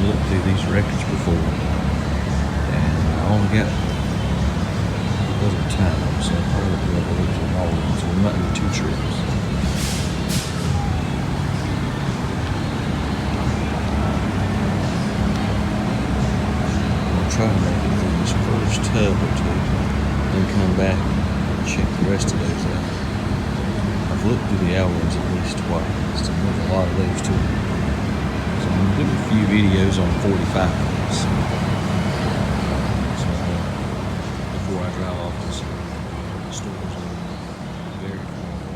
looked through these records before, and I only got a little time, so I'll probably be able to look through all of them. So we might do 2 trips. I'll try to make it through this first tub or 2, then come back and check the rest of those out. I've looked through the hours at least twice, and there's a lot of those too. So I'm going to do a few videos on 45s. So before I drive off to some stores that are very affordable.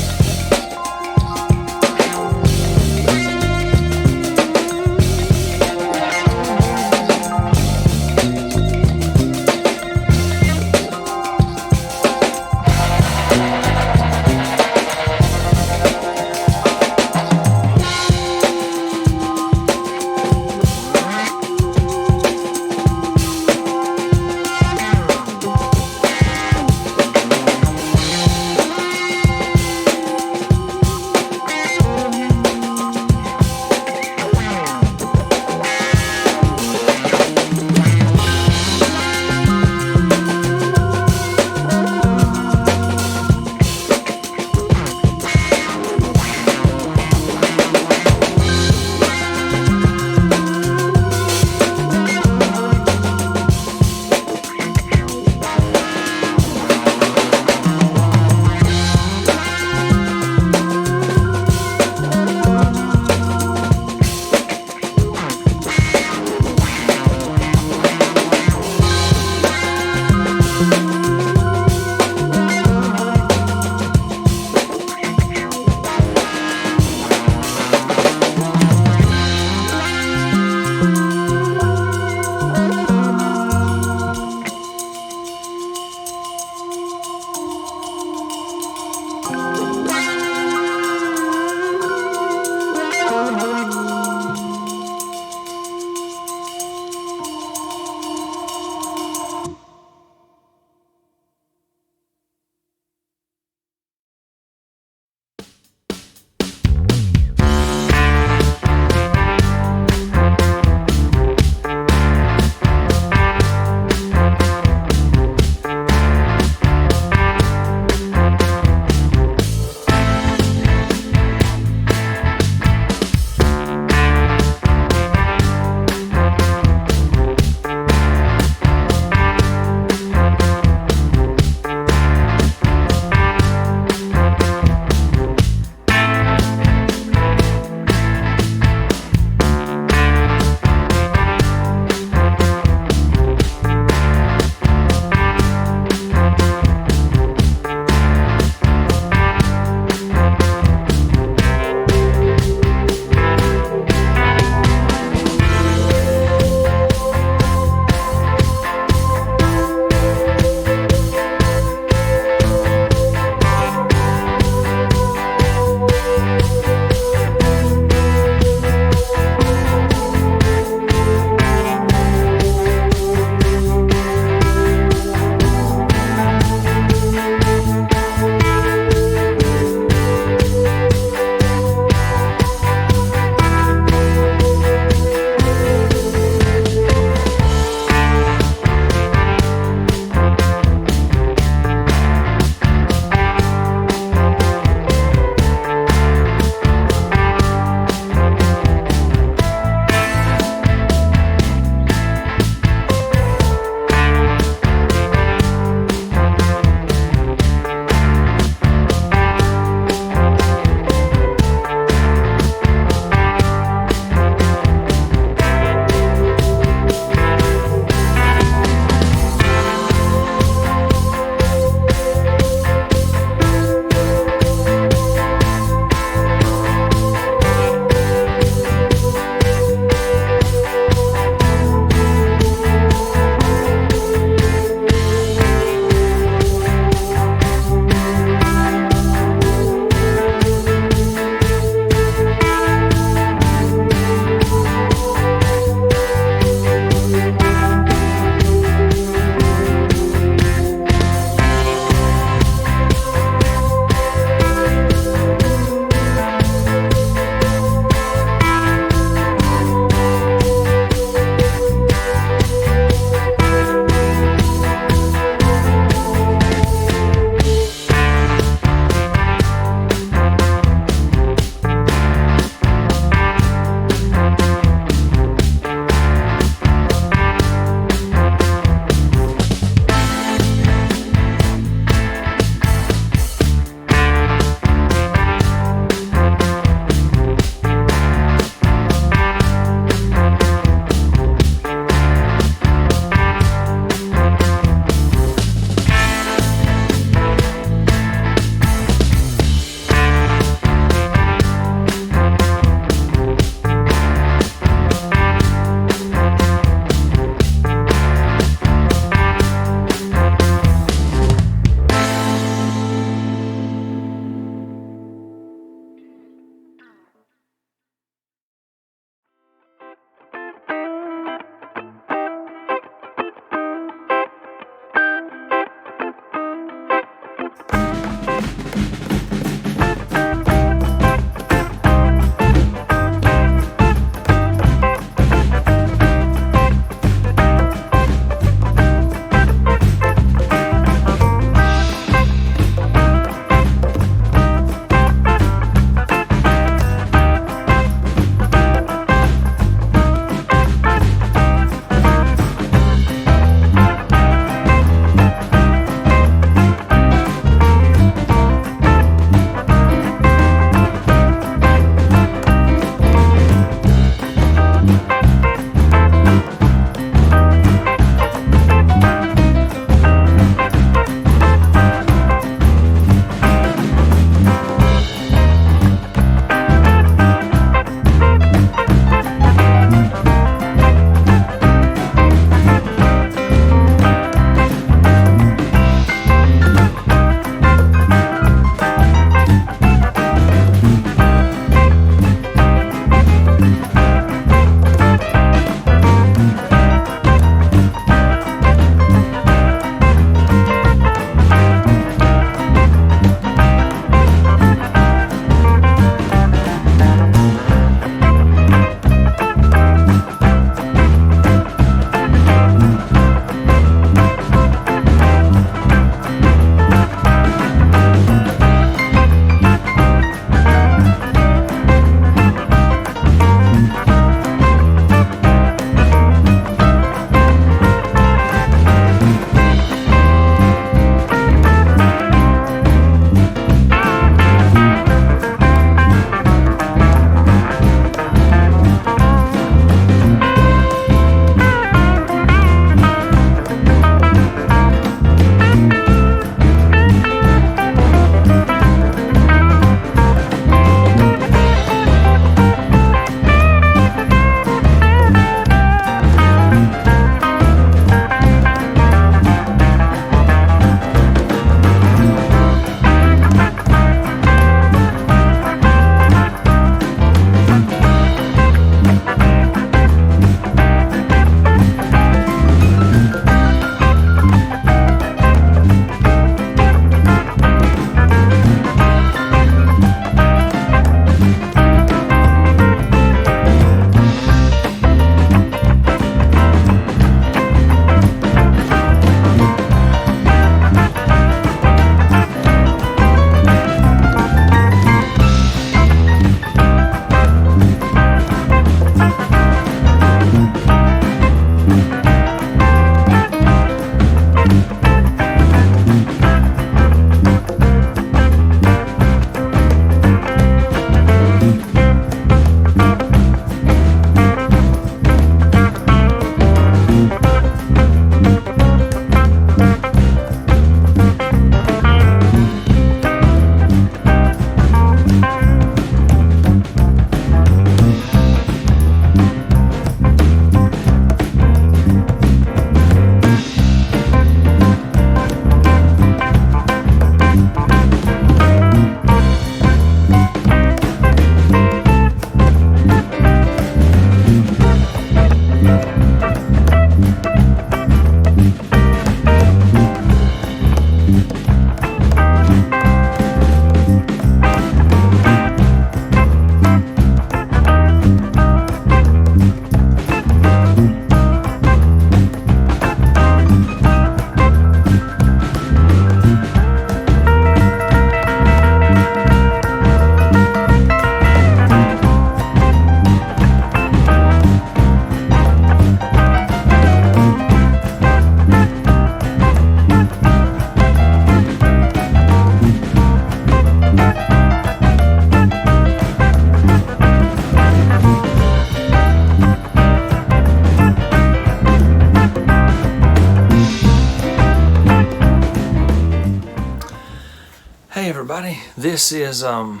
everybody, this is the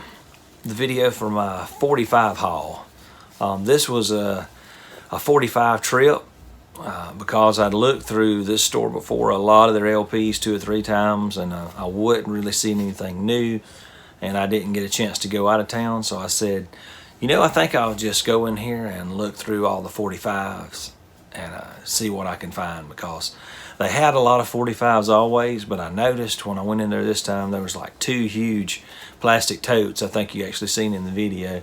video for my 45 haul. This was a 45 trip because I'd looked through this store before, a lot of their LPs 2 or 3 times, and I wasn't really seeing anything new, and I didn't get a chance to go out of town, so I said, you know, I think I'll just go in here and look through all the 45s and see what I can find, because they had a lot of 45s always, but I noticed when I went in there this time there was like 2 huge plastic totes. I think you actually seen in the video,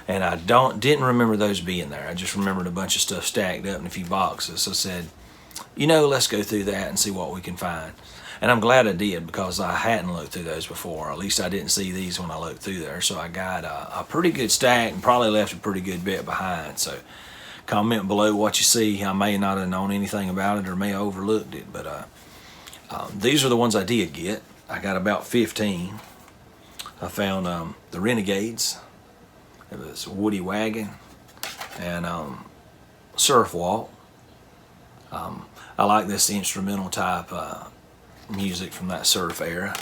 and I didn't remember those being there. I just remembered a bunch of stuff stacked up in a few boxes. So I said, you know, let's go through that and see what we can find. And I'm glad I did, because I hadn't looked through those before. At least I didn't see these when I looked through there. So I got a pretty good stack and probably left a pretty good bit behind. So comment below what you see. I may not have known anything about it or may have overlooked it, but these are the ones I did get. I got about 15. I found the Renegades. It was Woody Wagon and Surf Walk. I like this instrumental type music from that surf era.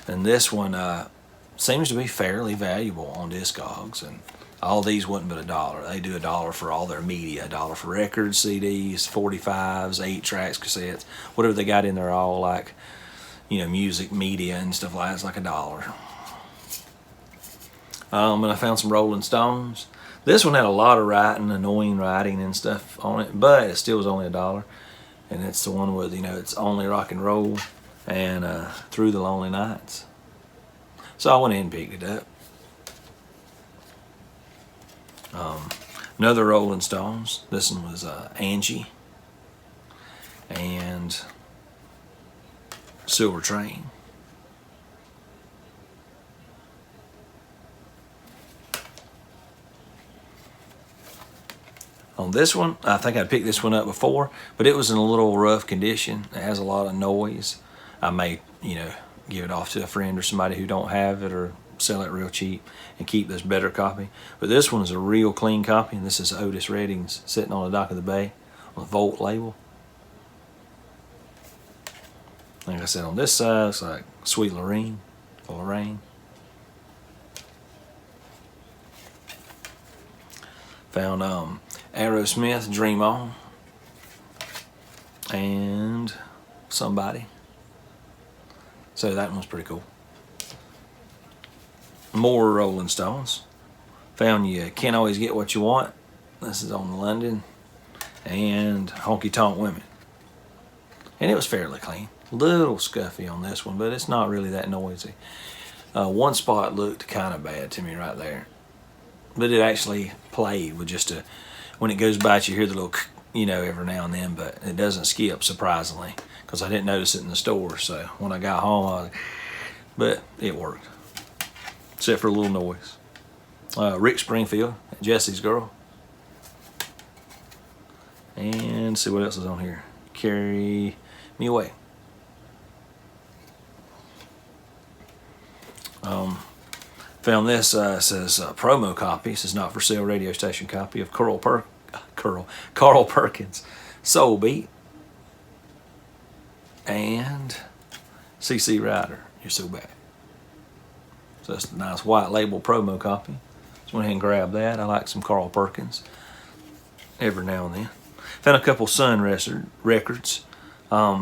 And this one seems to be fairly valuable on Discogs, and all these wasn't but $1. They do $1 for all their media, $1 for records, CDs, 45s, 8 tracks, cassettes, whatever they got in there, all like, you know, music, media, and stuff like that. It's like $1. And I found some Rolling Stones. This one had a lot of writing, annoying writing and stuff on it, but it still was only $1. And it's the one with, you know, it's only rock and roll and Through the Lonely Nights. So I went in and picked it up. Another Rolling Stones. This one was Angie and Silver Train. On this one, I think I picked this one up before, but it was in a little rough condition. It has a lot of noise. I may, you know, give it off to a friend or somebody who don't have it, or sell it real cheap and keep this better copy. But this one is a real clean copy, and this is Otis Redding's sitting on the dock of the bay on the Volt label. Like I said, on this side, it's like Sweet Lorraine, or Lorraine. Found Aerosmith, Dream On, and Somebody. So that one was pretty cool. More Rolling Stones. Found You Can't Always Get What You Want. This is on London. And Honky Tonk Women. And it was fairly clean. Little scuffy on this one, but it's not really that noisy. One spot looked kind of bad to me right there, but it actually played with just a, when it goes by you hear the little, you know, every now and then, but it doesn't skip, surprisingly, because I didn't notice it in the store. So when I got home, but it worked, except for a little noise. Rick Springfield, Jesse's Girl. And see what else is on here. Carry Me Away. Found this, says promo copy. This is not for sale radio station copy of Carl Perkins' Soul Beat and CC Rider, You're So Bad. So that's a nice white label promo copy. Just went ahead and grabbed that. I like some Carl Perkins every now and then. Found a couple Sun records.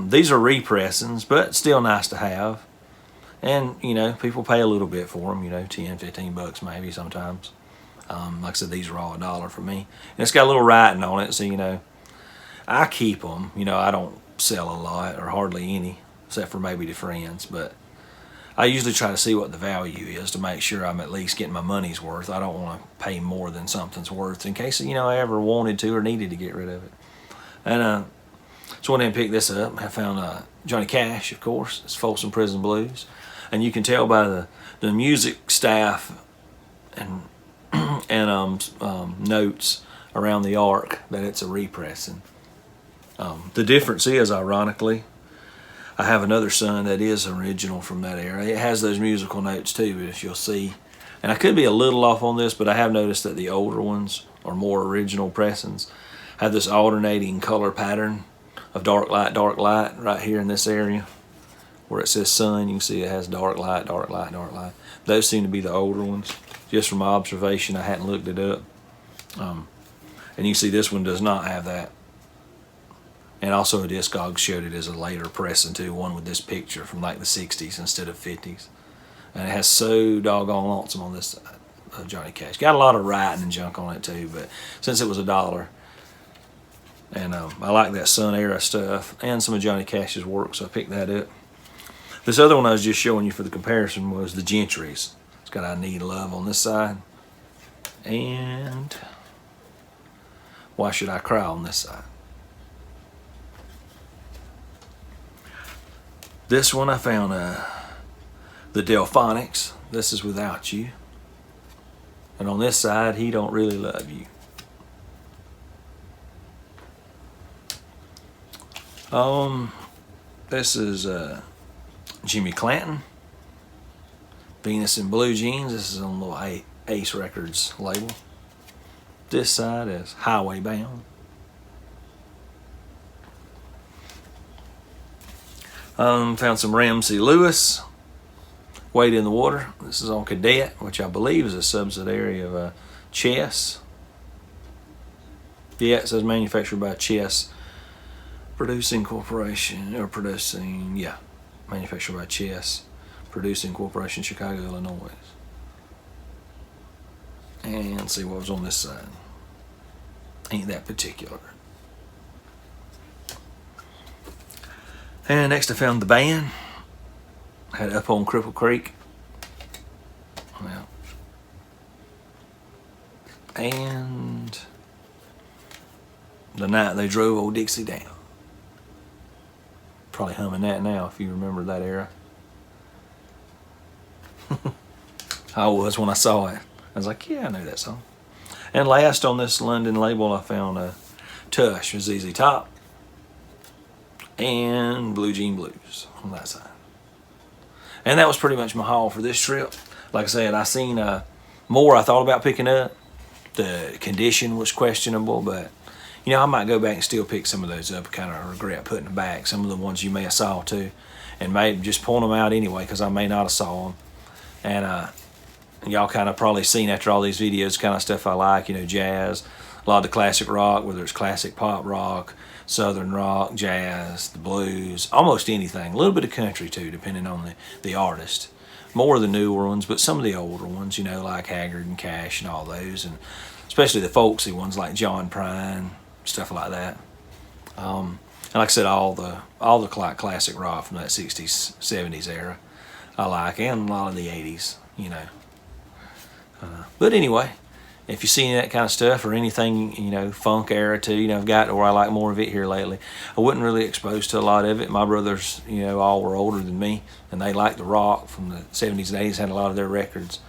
These are repressings, but still nice to have. And, you know, people pay a little bit for them, you know, 10, 15 bucks maybe sometimes. Like I said, these are all $1 for me. And it's got a little writing on it, so, you know, I keep them. You know, I don't sell a lot or hardly any, except for maybe to friends. But I usually try to see what the value is to make sure I'm at least getting my money's worth. I don't want to pay more than something's worth in case, you know, I ever wanted to or needed to get rid of it. And so I went ahead and picked this up. I found Johnny Cash, of course. It's Folsom Prison Blues. And you can tell by the music staff and notes around the arc that it's a repressing. The difference is, ironically, I have another Sun that is original from that era. It has those musical notes too, but if you'll see, and I could be a little off on this, but I have noticed that the older ones or more original pressings have this alternating color pattern of dark light right here in this area, where it says sun, you can see it has dark light, dark light, dark light. Those seem to be the older ones. Just from my observation, I hadn't looked it up. And you can see this one does not have that. And also a Discogs showed it as a later pressing too, one with this picture from like the 60s instead of 50s. And it has so doggone lonesome on this side of Johnny Cash. Got a lot of writing and junk on it too, but since it was $1, and I like that Sun era stuff and some of Johnny Cash's work, so I picked that up. This other one I was just showing you for the comparison was the Gentry's. It's got I Need Love on this side, and Why Should I Cry on this side. This one I found the Delphonics. This is Without You. And on this side, He Don't Really Love You. This is Jimmy Clanton, Venus in Blue Jeans. This is on the Ace Records label. This side is Highway Bound. Found some Ramsey Lewis, Wade in the Water. This is on Cadet, which I believe is a subsidiary of Chess. Yeah, it says manufactured by Chess Producing Corporation, or producing, yeah, manufactured by Chess Producing Corporation, Chicago, Illinois. And let's see what was on this side. Ain't that particular. And next I found the band. Had it Up on Cripple Creek. Well, and The Night They Drove Old Dixie Down. Probably humming that now if you remember that era. I was when I saw it. I was like, yeah, I know that song. And last on this London label, I found Tush with ZZ Top and Blue Jean Blues on that side. And that was pretty much my haul for this trip. Like I said, I seen more I thought about picking up. The condition was questionable, but you know, I might go back and still pick some of those up. Kind of regret putting them back. Some of the ones you may have saw too, and maybe just point them out anyway because I may not have saw them. And y'all kind of probably seen after all these videos kind of stuff I like. You know, jazz, a lot of the classic rock, whether it's classic pop rock, southern rock, jazz, the blues, almost anything. A little bit of country too, depending on the artist. More of the newer ones, but some of the older ones, you know, like Haggard and Cash and all those, and especially the folksy ones like John Prine, stuff like that. And like I said, all the classic rock from that 60s, 70s era I like, and a lot of the 80s, you know. But anyway, if you see that kind of stuff or anything, you know, funk era too, you know, I've got to where I like more of it here lately. I wasn't really exposed to a lot of it. My brothers, you know, all were older than me, and they liked the rock from the 70s and 80s, had a lot of their records.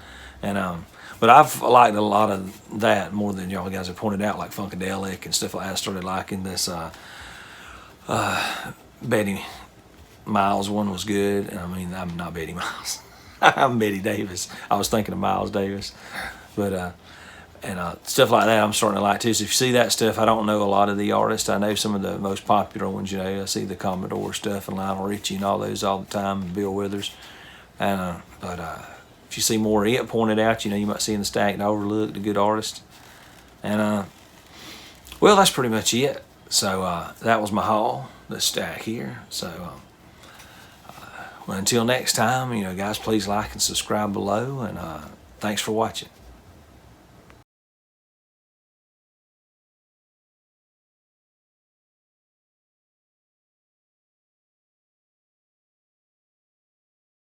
And but I've liked a lot of that more than y'all guys have pointed out, like Funkadelic and stuff like that. I started liking this Betty Miles one was good. I mean, I'm not Betty Miles. I'm Betty Davis. I was thinking of Miles Davis. But stuff like that I'm starting to like too. So if you see that stuff, I don't know a lot of the artists. I know some of the most popular ones, you know. I see the Commodore stuff and Lionel Richie and all those all the time, and Bill Withers. And but if you see more of it pointed out, you know, you might see in the stack and overlook the good artist. And well, that's pretty much it. So that was my haul, the stack here. So well, until next time, you know, guys, please like and subscribe below, and thanks for watching.